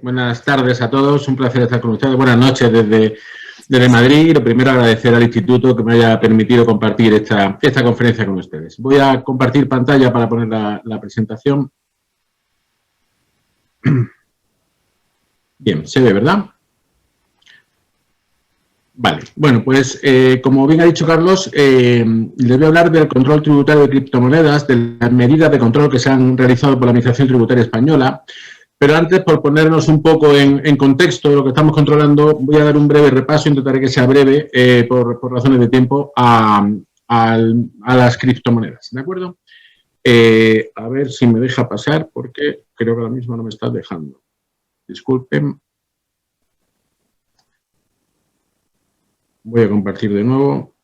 buenas tardes a todos. Un placer estar con ustedes. Buenas noches desde Madrid. Lo primero, agradecer al Instituto que me haya permitido compartir esta conferencia con ustedes. Voy a compartir pantalla para poner la presentación. Bien, se ve, ¿verdad? Vale, bueno, pues como bien ha dicho Carlos, les voy a hablar del control tributario de criptomonedas, de las medidas de control que se han realizado por la Administración Tributaria Española. Pero antes, por ponernos un poco en contexto de lo que estamos controlando, voy a dar un breve repaso, intentaré que sea breve por razones de tiempo, a las criptomonedas, ¿de acuerdo? A ver si me deja pasar, porque creo que ahora mismo no me está dejando. Disculpen. Voy a compartir de nuevo.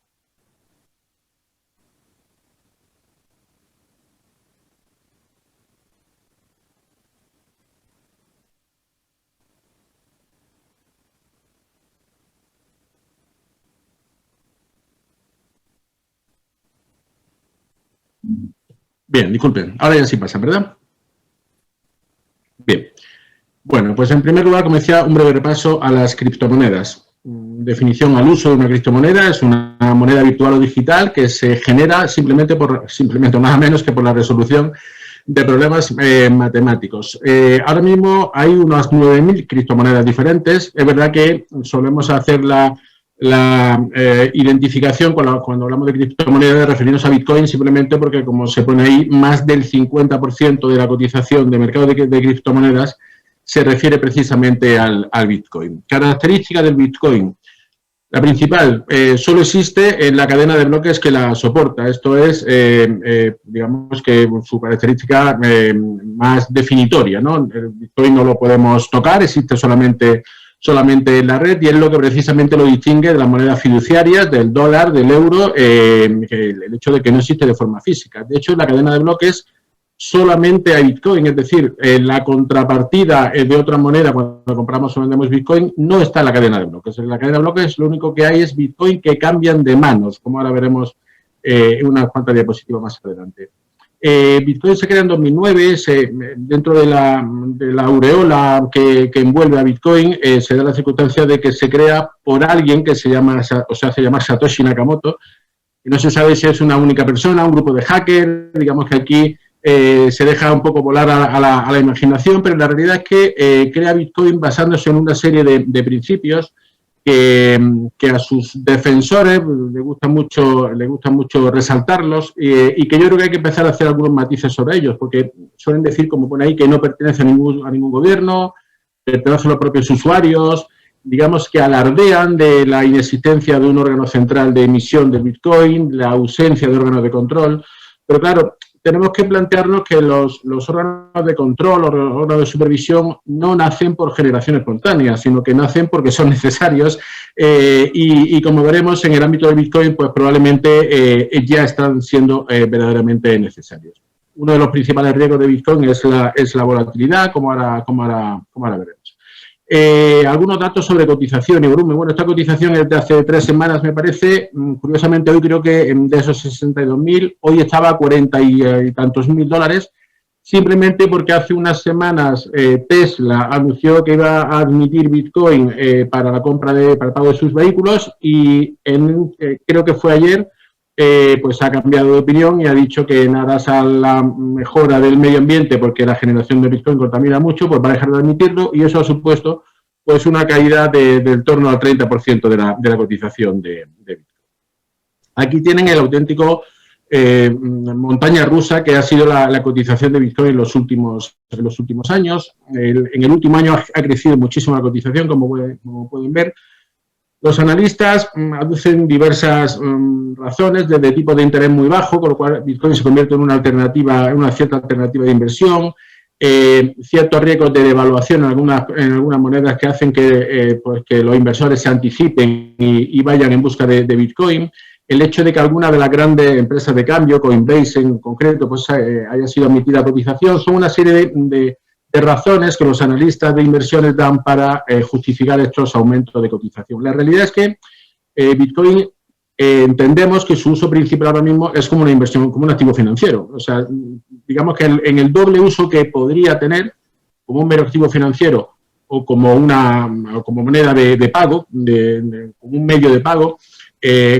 Bien, disculpen. Ahora ya sí pasa, ¿verdad? Bien. Bueno, pues en primer lugar, como decía, un breve repaso a las criptomonedas. Definición al uso de una criptomoneda: es una moneda virtual o digital que se genera simplemente nada menos que por la resolución de problemas matemáticos. Ahora mismo hay unas 9.000 criptomonedas diferentes. Es verdad que solemos hacer la identificación cuando hablamos de criptomonedas, referirnos a Bitcoin, simplemente porque, como se pone ahí, más del 50% de la cotización de mercado de criptomonedas se refiere precisamente al Bitcoin. Característica del Bitcoin: la principal, solo existe en la cadena de bloques que la soporta. Esto es, digamos que su característica más definitoria, ¿no? El Bitcoin no lo podemos tocar, existe solamente en la red, y es lo que precisamente lo distingue de las monedas fiduciarias, del dólar, del euro, el hecho de que no existe de forma física. De hecho, en la cadena de bloques solamente hay Bitcoin, es decir, la contrapartida de otra moneda cuando compramos o vendemos Bitcoin no está en la cadena de bloques. En la cadena de bloques lo único que hay es Bitcoin que cambian de manos, como ahora veremos en unas cuantas diapositivas más adelante. Bitcoin se crea en 2009, dentro de la aureola que envuelve a Bitcoin, se da la circunstancia de que se crea por alguien que se llama Satoshi Nakamoto, y no se sabe si es una única persona, un grupo de hackers. Digamos que aquí se deja un poco volar a la imaginación, pero la realidad es que crea Bitcoin basándose en una serie de principios que a sus defensores les gusta mucho resaltarlos, y que yo creo que hay que empezar a hacer algunos matices sobre ellos, porque suelen decir, como pone ahí, que no pertenece a ningún gobierno, pertenece a los propios usuarios. Digamos que alardean de la inexistencia de un órgano central de emisión del Bitcoin, la ausencia de órganos de control, pero claro, tenemos que plantearnos que los órganos de control, los órganos de supervisión, no nacen por generación espontánea, sino que nacen porque son necesarios, y como veremos en el ámbito de Bitcoin, pues probablemente ya están siendo verdaderamente necesarios. Uno de los principales riesgos de Bitcoin es la volatilidad, como ahora veremos. Algunos datos sobre cotización y volumen. Bueno, esta cotización es de hace 3 semanas, me parece. Curiosamente, hoy creo que de esos 62.000, hoy estaba a 40 y tantos mil dólares, simplemente porque hace unas semanas Tesla anunció que iba a admitir Bitcoin para la compra para el pago de sus vehículos, y creo que fue ayer, pues ha cambiado de opinión y ha dicho que en aras a la mejora del medio ambiente, porque la generación de Bitcoin contamina mucho, pues va a dejar de admitirlo, y eso ha supuesto pues una caída del torno al 30% de la cotización de Bitcoin. Aquí tienen el auténtico montaña rusa que ha sido la cotización de Bitcoin en los últimos años. En el último año ha crecido muchísimo la cotización, como pueden ver. Los analistas aducen diversas razones, desde tipo de interés muy bajo, con lo cual Bitcoin se convierte en una cierta alternativa de inversión, ciertos riesgos de devaluación en algunas monedas que hacen que los inversores se anticipen y vayan en busca de Bitcoin. El hecho de que alguna de las grandes empresas de cambio, Coinbase en concreto, pues haya sido admitida a cotización, son una serie de razones que los analistas de inversiones dan para justificar estos aumentos de cotización. La realidad es que Bitcoin entendemos que su uso principal ahora mismo es como una inversión, como un activo financiero. O sea, digamos que en el doble uso que podría tener como un mero activo financiero o como moneda de pago, como un medio de pago.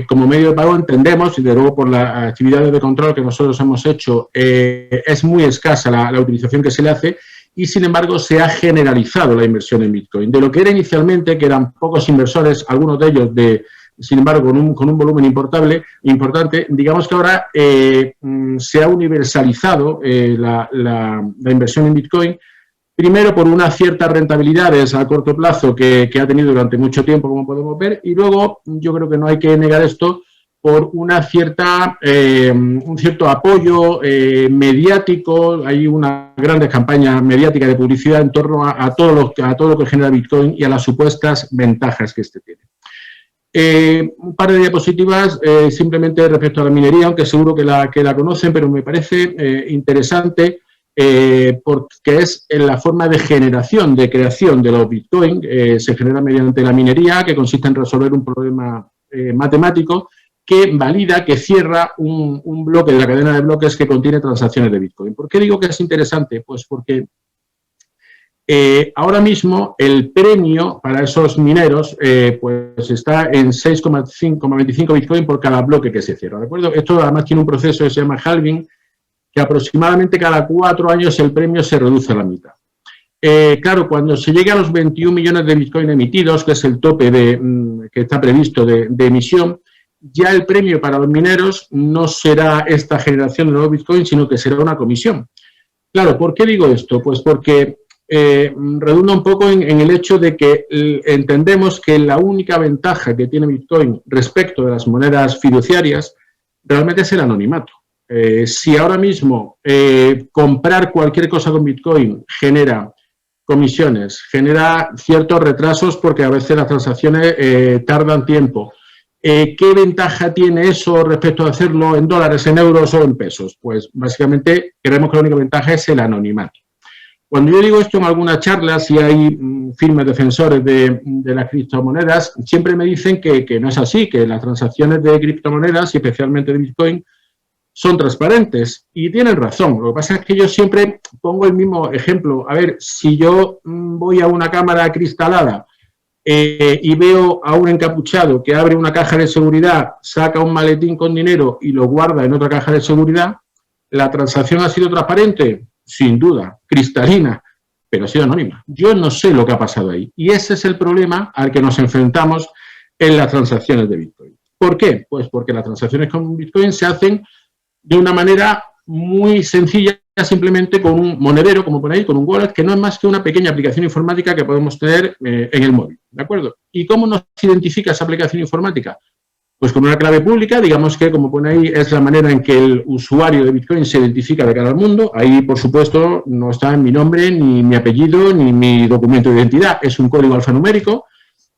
Como medio de pago entendemos, y de luego por las actividades de control que nosotros hemos hecho, es muy escasa la utilización que se le hace y, sin embargo, se ha generalizado la inversión en Bitcoin. De lo que era inicialmente, que eran pocos inversores, algunos de ellos, sin embargo, con un volumen importante, digamos que ahora se ha universalizado la inversión en Bitcoin. Primero, por unas ciertas rentabilidades a corto plazo que ha tenido durante mucho tiempo, como podemos ver, y luego, yo creo que no hay que negar esto, por un cierto apoyo mediático. Hay una gran campaña mediática de publicidad en torno a todo lo que genera Bitcoin y a las supuestas ventajas que este tiene. Un par de diapositivas simplemente respecto a la minería, aunque seguro que la conocen, pero me parece interesante. Porque es en la forma de generación, de creación de los Bitcoin, se genera mediante la minería, que consiste en resolver un problema matemático que valida, que cierra un bloque de la cadena de bloques que contiene transacciones de Bitcoin. ¿Por qué digo que es interesante? Pues porque ahora mismo el premio para esos mineros pues está en 6,25 Bitcoin por cada bloque que se cierra, ¿de acuerdo? Esto además tiene un proceso que se llama halving, que aproximadamente cada 4 años el premio se reduce a la mitad. Claro, cuando se llegue a los 21 millones de Bitcoin emitidos, que es el tope que está previsto de emisión, ya el premio para los mineros no será esta generación de nuevos Bitcoin, sino que será una comisión. Claro, ¿por qué digo esto? Pues porque redunda un poco en el hecho de que entendemos que la única ventaja que tiene Bitcoin respecto de las monedas fiduciarias realmente es el anonimato. Si ahora mismo comprar cualquier cosa con Bitcoin genera comisiones, genera ciertos retrasos porque a veces las transacciones tardan tiempo, ¿qué ventaja tiene eso respecto a hacerlo en dólares, en euros o en pesos? Pues básicamente creemos que la única ventaja es el anonimato. Cuando yo digo esto en algunas charlas y hay firmes defensores de las criptomonedas, siempre me dicen que no es así, que las transacciones de criptomonedas y especialmente de Bitcoin son transparentes, y tienen razón. Lo que pasa es que yo siempre pongo el mismo ejemplo. A ver, si yo voy a una cámara acristalada y veo a un encapuchado que abre una caja de seguridad, saca un maletín con dinero y lo guarda en otra caja de seguridad, ¿la transacción ha sido transparente? Sin duda, cristalina, pero ha sido anónima. Yo no sé lo que ha pasado ahí. Y ese es el problema al que nos enfrentamos en las transacciones de Bitcoin. ¿Por qué? Pues porque las transacciones con Bitcoin se hacen de una manera muy sencilla, simplemente con un monedero, como pone ahí, con un wallet, que no es más que una pequeña aplicación informática que podemos tener en el móvil, ¿de acuerdo? ¿Y cómo nos identifica esa aplicación informática? Pues con una clave pública, digamos que, como pone ahí, es la manera en que el usuario de Bitcoin se identifica de cara al mundo. Ahí, por supuesto, no está mi nombre, ni mi apellido, ni mi documento de identidad. Es un código alfanumérico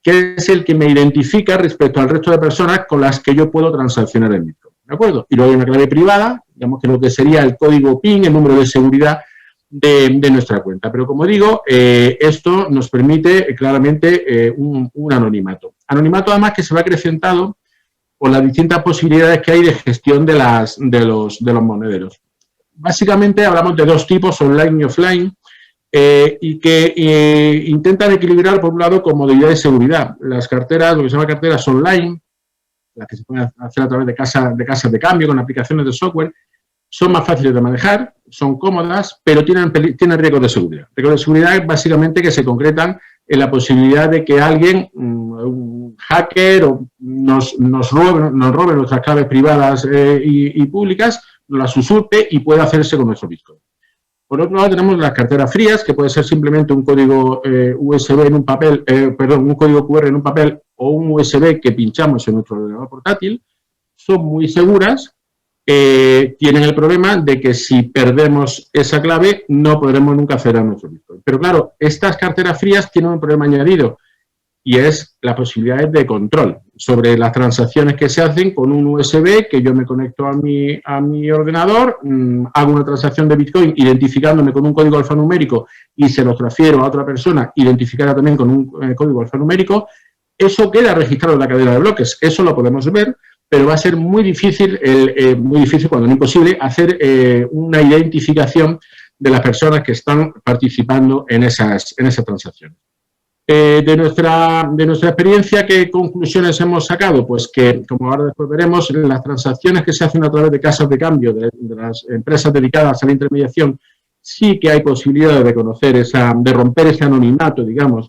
que es el que me identifica respecto al resto de personas con las que yo puedo transaccionar en Bitcoin, ¿de acuerdo? Y luego hay una clave privada, digamos que lo que sería el código PIN, el número de seguridad de nuestra cuenta. Pero, como digo, esto nos permite claramente un anonimato. Anonimato, además, que se va acrecentado por las distintas posibilidades que hay de gestión de los monederos. Básicamente hablamos de dos tipos, online y offline, y que intentan equilibrar, por un lado, comodidad y seguridad. Las carteras, lo que se llama carteras online, las que se pueden hacer a través de casas de cambio con aplicaciones de software, son más fáciles de manejar, son cómodas, pero tienen riesgos de seguridad. Riesgos de seguridad básicamente que se concretan en la posibilidad de que alguien, un hacker, nos robe nuestras claves privadas y públicas, las usurpe y pueda hacerse con nuestro Bitcoin. Por otro lado, tenemos las carteras frías, que puede ser simplemente un código USB en un papel, un código QR en un papel o un USB que pinchamos en nuestro ordenador portátil. Son muy seguras. Tienen el problema de que si perdemos esa clave no podremos nunca acceder a nuestro Bitcoin. Pero claro, estas carteras frías tienen un problema añadido y es las posibilidades de control sobre las transacciones que se hacen con un USB que yo me conecto a mi ordenador, hago una transacción de Bitcoin identificándome con un código alfanumérico y se lo transfiero a otra persona identificada también con un código alfanumérico. Eso queda registrado en la cadena de bloques, eso lo podemos ver, pero va a ser muy difícil, cuando no imposible, hacer una identificación de las personas que están participando en esas transacciones. De nuestra experiencia, ¿qué conclusiones hemos sacado? Pues que, como ahora después veremos, las transacciones que se hacen a través de casas de cambio, de las empresas dedicadas a la intermediación, sí que hay posibilidad de conocer de romper ese anonimato, digamos,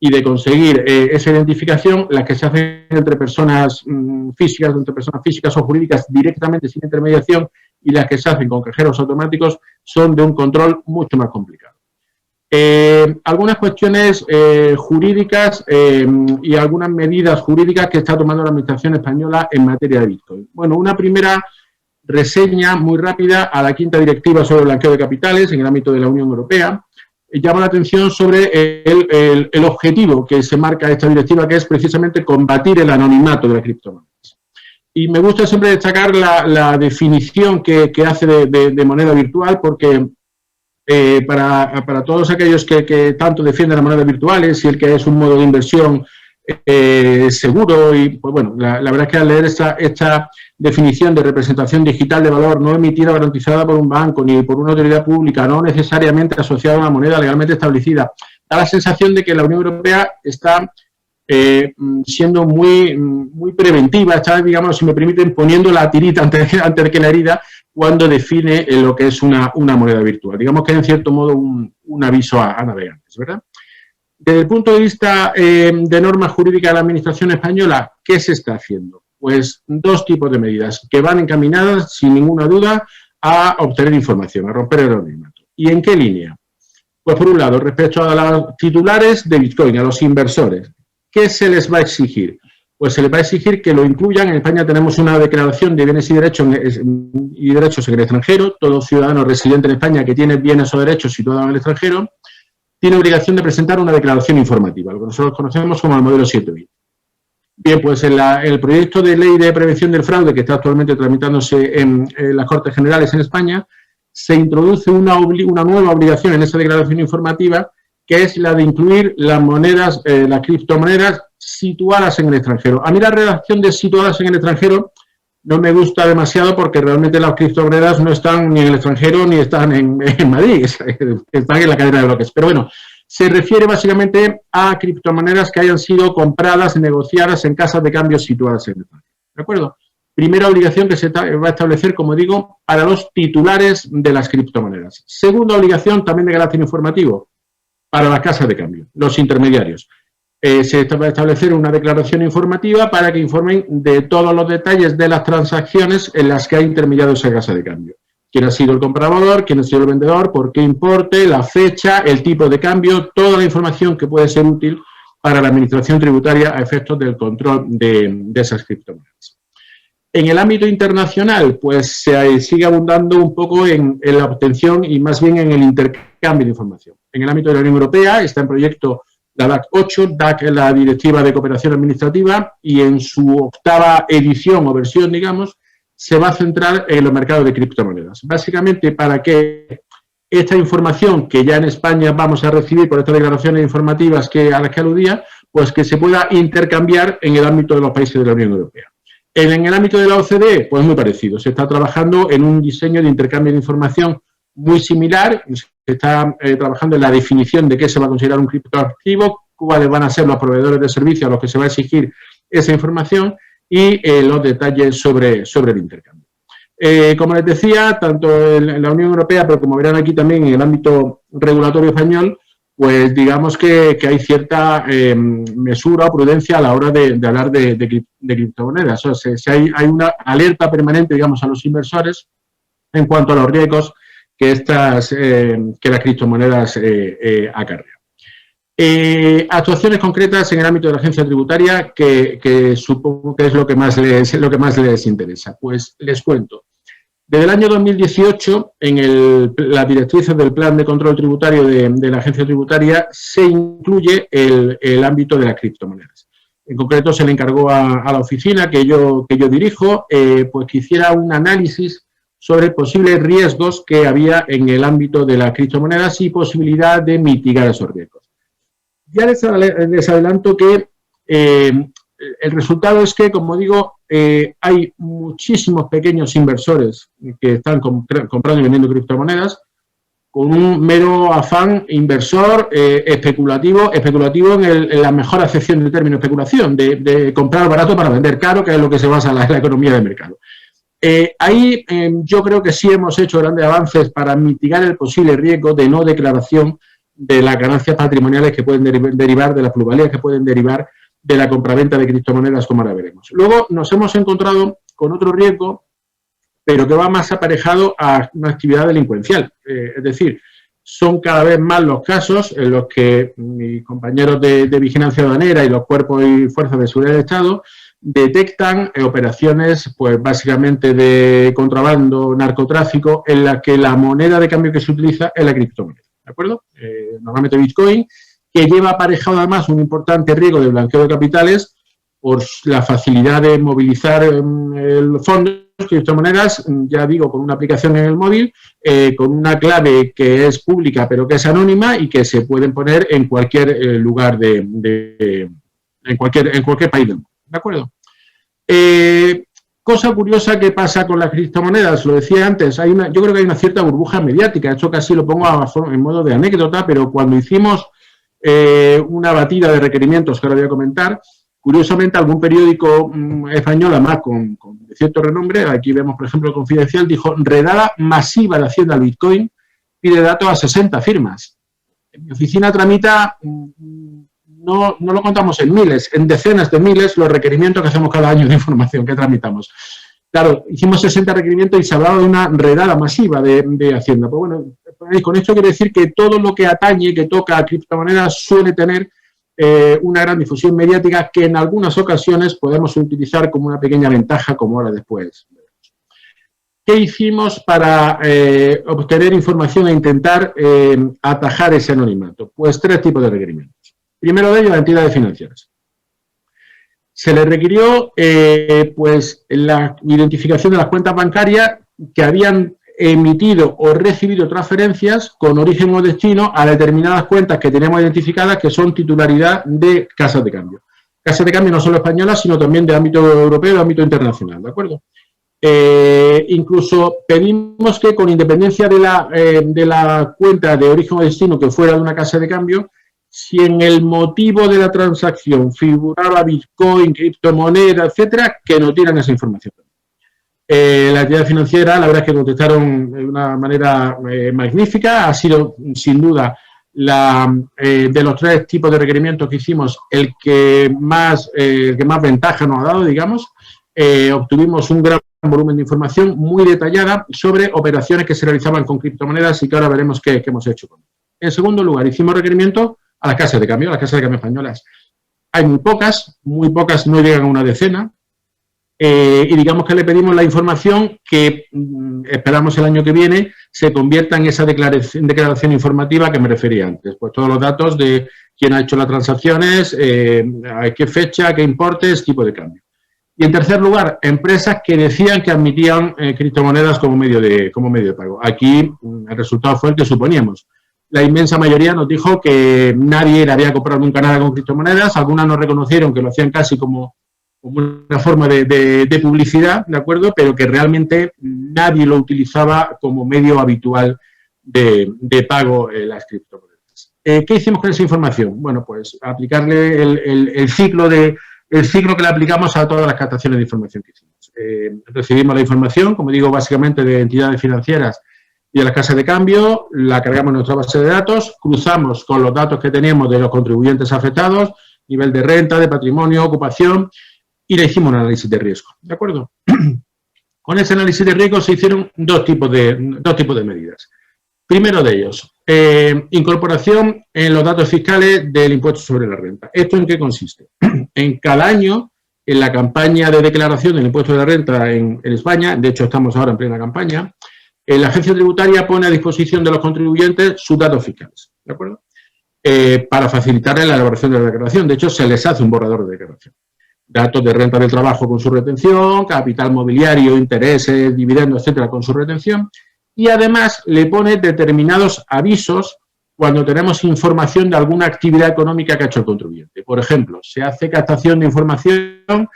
y de conseguir esa identificación. Las que se hacen entre personas físicas o jurídicas directamente sin intermediación, y las que se hacen con cajeros automáticos son de un control mucho más complicado. Algunas cuestiones jurídicas y algunas medidas jurídicas que está tomando la Administración española en materia de Bitcoin. Bueno, una primera reseña muy rápida a la quinta directiva sobre el blanqueo de capitales en el ámbito de la Unión Europea. Llama la atención sobre el objetivo que se marca esta directiva, que es precisamente combatir el anonimato de las criptomonedas. Y me gusta siempre destacar la definición que hace de moneda virtual, porque para todos aquellos que tanto defienden las monedas virtuales y el que es un modo de inversión seguro, y pues bueno, la verdad es que al leer esta definición de representación digital de valor no emitida o garantizada por un banco ni por una autoridad pública, no necesariamente asociada a una moneda legalmente establecida, da la sensación de que la Unión Europea está siendo muy preventiva, está, digamos, si me permiten, poniendo la tirita antes que la herida cuando define lo que es una moneda virtual. Digamos que es, en cierto modo, un aviso a navegantes, ¿verdad? Desde el punto de vista de normas jurídicas de la Administración española, ¿qué se está haciendo? Pues dos tipos de medidas que van encaminadas, sin ninguna duda, a obtener información, a romper el anonimato. ¿Y en qué línea? Pues, por un lado, respecto a los titulares de Bitcoin, a los inversores, ¿qué se les va a exigir? Pues se les va a exigir que lo incluyan. En España tenemos una declaración de bienes y derechos en el extranjero. Todo ciudadano residente en España que tiene bienes o derechos situados en el extranjero tiene obligación de presentar una declaración informativa, lo que nosotros conocemos como el modelo 7.000. Bien, pues en el proyecto de ley de prevención del fraude que está actualmente tramitándose en las Cortes Generales en España, se introduce una nueva obligación en esa declaración informativa, que es la de incluir las monedas, las criptomonedas situadas en el extranjero. A mí la redacción de situadas en el extranjero no me gusta demasiado, porque realmente las criptomonedas no están ni en el extranjero ni están en Madrid, están en la cadena de bloques. Pero bueno, se refiere básicamente a criptomonedas que hayan sido compradas y negociadas en casas de cambio situadas en el extranjero. ¿De acuerdo? Primera obligación que se va a establecer, como digo, para los titulares de las criptomonedas. Segunda obligación, también de carácter informativo, para las casas de cambio, los intermediarios. Se va a establecer una declaración informativa para que informen de todos los detalles de las transacciones en las que ha intermediado esa casa de cambio. Quién ha sido el comprador, quién ha sido el vendedor, por qué importe, la fecha, el tipo de cambio, toda la información que puede ser útil para la administración tributaria a efectos del control de esas criptomonedas. En el ámbito internacional, pues se sigue abundando un poco en la obtención y más bien en el intercambio de información. En el ámbito de la Unión Europea está en proyecto la DAC 8, DAC es la Directiva de Cooperación Administrativa, y en su octava edición o versión, digamos, se va a centrar en los mercados de criptomonedas. Básicamente para que esta información que ya en España vamos a recibir por estas declaraciones informativas a las que aludía, pues que se pueda intercambiar en el ámbito de los países de la Unión Europea. En el ámbito de la OCDE, pues muy parecido. Se está trabajando en un diseño de intercambio de información muy similar. Se está trabajando en la definición de qué se va a considerar un criptoactivo, cuáles van a ser los proveedores de servicios a los que se va a exigir esa información y los detalles sobre el intercambio. Como les decía, tanto en la Unión Europea, pero como verán aquí también en el ámbito regulatorio español, pues digamos que hay cierta mesura o prudencia a la hora de hablar de criptomonedas. O sea, hay una alerta permanente, digamos, a los inversores en cuanto a los riesgos que las criptomonedas acarrean. Actuaciones concretas en el ámbito de la agencia tributaria que supongo que es lo que más les interesa. Pues les cuento. Desde el año 2018, en las directrices del Plan de Control Tributario de la Agencia Tributaria, se incluye el ámbito de las criptomonedas. En concreto, se le encargó a la oficina que yo dirijo, pues que hiciera un análisis sobre posibles riesgos que había en el ámbito de las criptomonedas y posibilidad de mitigar esos riesgos. Ya les adelanto que el resultado es que, como digo, hay muchísimos pequeños inversores que están comprando y vendiendo criptomonedas. con un mero afán inversor especulativo en la mejor acepción del término especulación, de comprar barato para vender caro, que es lo que se basa la economía de mercado. Ahí yo creo que sí hemos hecho grandes avances para mitigar el posible riesgo de no declaración de las ganancias patrimoniales que pueden derivar, de las plusvalías que pueden derivar de la compraventa de criptomonedas, como ahora veremos. Luego nos hemos encontrado con otro riesgo, pero que va más aparejado a una actividad delincuencial. Es decir, son cada vez más los casos en los que mis compañeros de vigilancia aduanera y los cuerpos y fuerzas de seguridad del Estado detectan operaciones, pues básicamente de contrabando, narcotráfico, en las que la moneda de cambio que se utiliza es la criptomoneda, ¿de acuerdo? Normalmente Bitcoin, que lleva aparejado además un importante riesgo de blanqueo de capitales por la facilidad de movilizar el fondo, criptomonedas, ya digo, con una aplicación en el móvil, con una clave que es pública pero que es anónima y que se pueden poner en cualquier lugar en cualquier país del mundo. ¿De acuerdo? Cosa curiosa que pasa con las criptomonedas, lo decía antes, yo creo que hay una cierta burbuja mediática, esto casi lo pongo en modo de anécdota, pero cuando hicimos una batida de requerimientos que ahora voy a comentar, curiosamente algún periódico español, además con cierto renombre, aquí vemos por ejemplo el Confidencial, dijo: redada masiva de Hacienda al Bitcoin, pide datos a 60 firmas. En mi oficina tramita, no lo contamos en miles, en decenas de miles los requerimientos que hacemos cada año de información que tramitamos. Claro, hicimos 60 requerimientos y se hablaba de una redada masiva de Hacienda. Pues bueno, con esto quiere decir que todo lo que atañe, que toca a criptomonedas, suele tener una gran difusión mediática que en algunas ocasiones podemos utilizar como una pequeña ventaja, como ahora después. ¿Qué hicimos para obtener información e intentar atajar ese anonimato? Pues 3 tipos de requerimientos. Primero de ellos, a entidades financieras. Se les requirió pues la identificación de las cuentas bancarias que habían emitido o recibido transferencias con origen o destino a determinadas cuentas que tenemos identificadas que son titularidad de casas de cambio. Casas de cambio no solo españolas, sino también de ámbito europeo y de ámbito internacional, ¿de acuerdo? Incluso pedimos que, con independencia de la cuenta de origen o destino que fuera de una casa de cambio, si en el motivo de la transacción figuraba Bitcoin, criptomoneda, etcétera, que nos dieran esa información. La entidad financiera, la verdad es que contestaron de una manera magnífica. Ha sido, sin duda, de los 3 tipos de requerimientos que hicimos, el que más ventaja nos ha dado, digamos. Obtuvimos un gran volumen de información muy detallada sobre operaciones que se realizaban con criptomonedas y que ahora veremos qué hemos hecho con ellas. En segundo lugar, hicimos requerimientos a las casas de cambio españolas. Hay muy pocas, no llegan a una decena. Y digamos que le pedimos la información que esperamos el año que viene se convierta en esa declaración informativa que me refería antes. Pues todos los datos de quién ha hecho las transacciones, a qué fecha, qué importes, tipo de cambio. Y en tercer lugar, empresas que decían que admitían criptomonedas como medio de pago. Aquí el resultado fue el que suponíamos. La inmensa mayoría nos dijo que nadie le había comprado nunca nada con criptomonedas. Algunas nos reconocieron que lo hacían casi como una forma de publicidad, ¿de acuerdo? Pero que realmente nadie lo utilizaba como medio habitual de pago las criptomonedas. ¿Qué hicimos con esa información? Bueno, pues aplicarle el ciclo que le aplicamos a todas las captaciones de información que hicimos. Recibimos la información, como digo, básicamente de entidades financieras y de las casas de cambio, la cargamos en nuestra base de datos, cruzamos con los datos que teníamos de los contribuyentes afectados, nivel de renta, de patrimonio, ocupación, y le hicimos un análisis de riesgo, ¿de acuerdo? Con ese análisis de riesgo se hicieron dos tipos de medidas. Primero de ellos, incorporación en los datos fiscales del impuesto sobre la renta. ¿Esto en qué consiste? En cada año, en la campaña de declaración del impuesto de la renta en España, de hecho estamos ahora en plena campaña, la agencia tributaria pone a disposición de los contribuyentes sus datos fiscales, ¿de acuerdo? Para facilitarles la elaboración de la declaración. De hecho, se les hace un borrador de declaración. Datos de renta del trabajo con su retención, capital mobiliario, intereses, dividendos, etcétera, con su retención. Y además le pone determinados avisos cuando tenemos información de alguna actividad económica que ha hecho el contribuyente. Por ejemplo, se hace captación de información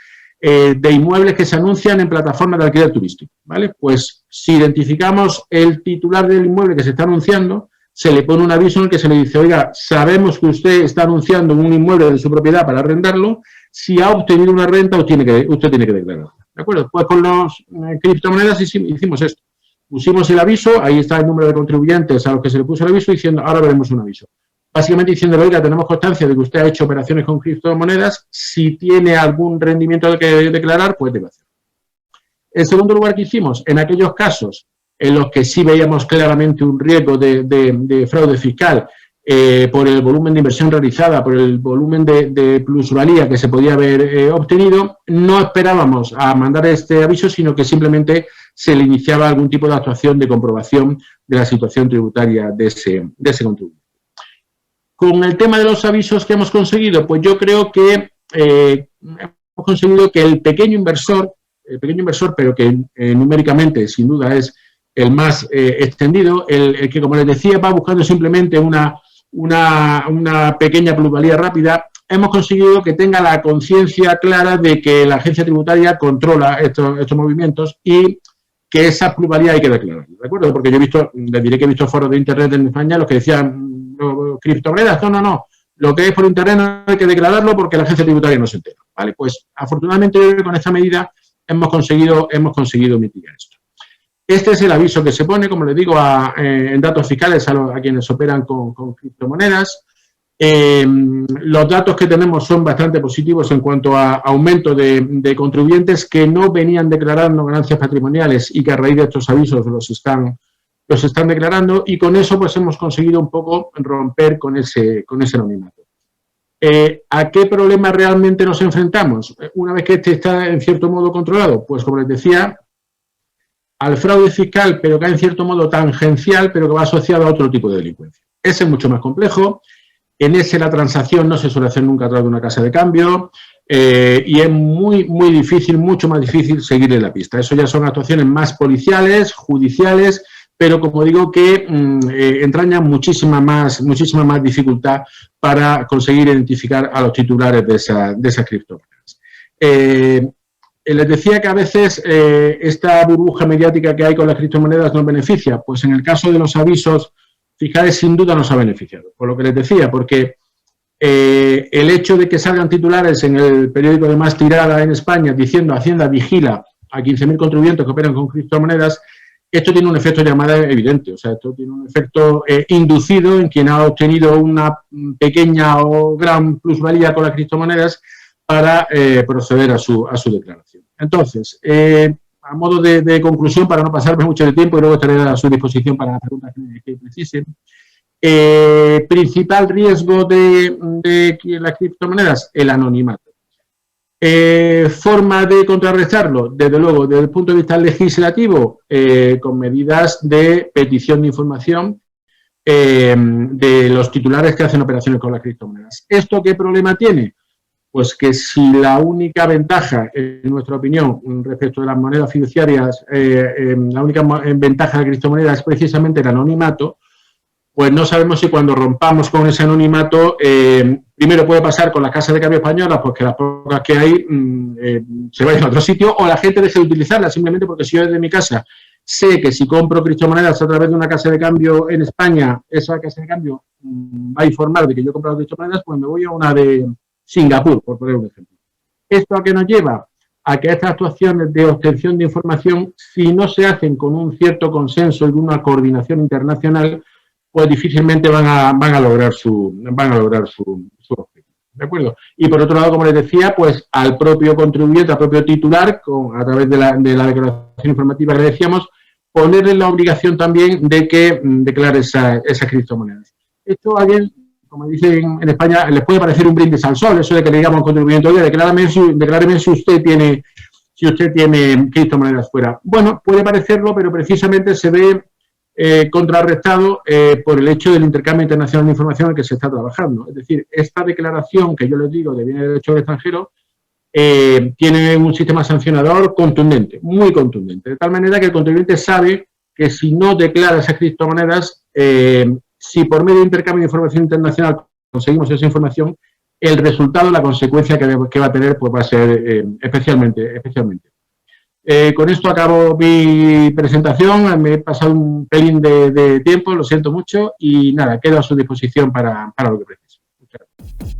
de inmuebles que se anuncian en plataformas de alquiler turístico, ¿vale? Pues si identificamos el titular del inmueble que se está anunciando, se le pone un aviso en el que se le dice, oiga, sabemos que usted está anunciando un inmueble de su propiedad para arrendarlo, si ha obtenido una renta, usted tiene que declararla, ¿de acuerdo? Pues con las criptomonedas hicimos esto. Pusimos el aviso, ahí está el número de contribuyentes a los que se le puso el aviso, diciendo, ahora veremos un aviso. Básicamente diciéndole, oiga, tenemos constancia de que usted ha hecho operaciones con criptomonedas, si tiene algún rendimiento que declarar, pues debe hacerlo. En segundo lugar, ¿qué hicimos? En aquellos casos en los que sí veíamos claramente un riesgo de fraude fiscal por el volumen de inversión realizada, por el volumen de plusvalía que se podía haber obtenido, no esperábamos a mandar este aviso, sino que simplemente se le iniciaba algún tipo de actuación de comprobación de la situación tributaria de ese contribuyente. Con el tema de los avisos que hemos conseguido, pues yo creo que hemos conseguido que el pequeño inversor, pero que numéricamente sin duda es el más extendido, el que, como les decía, va buscando simplemente una pequeña plusvalía rápida, hemos conseguido que tenga la conciencia clara de que la agencia tributaria controla estos movimientos y que esa plusvalía hay que declarar, ¿de acuerdo? Porque yo les diré que he visto foros de internet en España los que decían criptomonedas, no, lo que es por internet no hay que declararlo porque la agencia tributaria no se entera, ¿vale? Pues afortunadamente con esta medida hemos conseguido mitigar esto. Este es el aviso que se pone, como les digo, en datos fiscales a quienes operan con criptomonedas. Los datos que tenemos son bastante positivos en cuanto a aumento de contribuyentes que no venían declarando ganancias patrimoniales y que a raíz de estos avisos los están declarando, y con eso pues hemos conseguido un poco romper con ese anonimato. ¿A qué problema realmente nos enfrentamos? Una vez que este está en cierto modo controlado, pues como les decía, al fraude fiscal, pero que en cierto modo tangencial, pero que va asociado a otro tipo de delincuencia. Ese es mucho más complejo. En ese la transacción no se suele hacer nunca a través de una casa de cambio y es muy difícil, mucho más difícil seguirle la pista. Eso ya son actuaciones más policiales, judiciales, pero como digo que entrañan muchísima más dificultad para conseguir identificar a los titulares de esas criptomonedas. Les decía que a veces esta burbuja mediática que hay con las criptomonedas nos beneficia. Pues en el caso de los avisos fiscales sin duda nos ha beneficiado, por lo que les decía, porque el hecho de que salgan titulares en el periódico de más tirada en España diciendo Hacienda vigila a 15.000 contribuyentes que operan con criptomonedas, esto tiene un efecto de llamada evidente, o sea, esto tiene un efecto inducido en quien ha obtenido una pequeña o gran plusvalía con las criptomonedas para proceder a su declaración. Entonces, a modo de conclusión, para no pasarme mucho de tiempo y luego estaré a su disposición para las preguntas que precisen, principal riesgo de las criptomonedas, el anonimato. Forma de contrarrestarlo, desde luego, desde el punto de vista legislativo, con medidas de petición de información de los titulares que hacen operaciones con las criptomonedas. ¿Esto qué problema tiene? Pues que si la única ventaja, en nuestra opinión, respecto de las monedas fiduciarias, la única ventaja de la criptomoneda es precisamente el anonimato, pues no sabemos si cuando rompamos con ese anonimato, primero puede pasar con las casas de cambio españolas, pues que las pocas que hay se vayan a otro sitio, o la gente deje de utilizarlas, simplemente porque si yo desde mi casa sé que si compro criptomonedas a través de una casa de cambio en España, esa casa de cambio va a informar de que yo he comprado criptomonedas, pues me voy a una de Singapur, por poner un ejemplo. ¿Esto a qué nos lleva? A que estas actuaciones de obtención de información, si no se hacen con un cierto consenso y una coordinación internacional, pues difícilmente van a lograr su objetivo. ¿De acuerdo? Y por otro lado, como les decía, pues al propio contribuyente, al propio titular, a través de la declaración informativa que le decíamos, ponerle la obligación también de que declare esas criptomonedas. Esto a alguien, como dicen en España, les puede parecer un brindis al sol, eso de que le digamos al contribuyente, oye, decláreme si usted tiene criptomonedas fuera. Bueno, puede parecerlo, pero precisamente se ve contrarrestado por el hecho del intercambio internacional de información en el que se está trabajando. Es decir, esta declaración que yo les digo de bienes de derecho del extranjero tiene un sistema sancionador contundente, muy contundente, de tal manera que el contribuyente sabe que si no declara esas criptomonedas, si por medio de intercambio de información internacional conseguimos esa información, el resultado, la consecuencia que va a tener, pues va a ser especialmente. Con esto acabo mi presentación, me he pasado un pelín de tiempo, lo siento mucho, y nada, quedo a su disposición para lo que precise. Muchas gracias.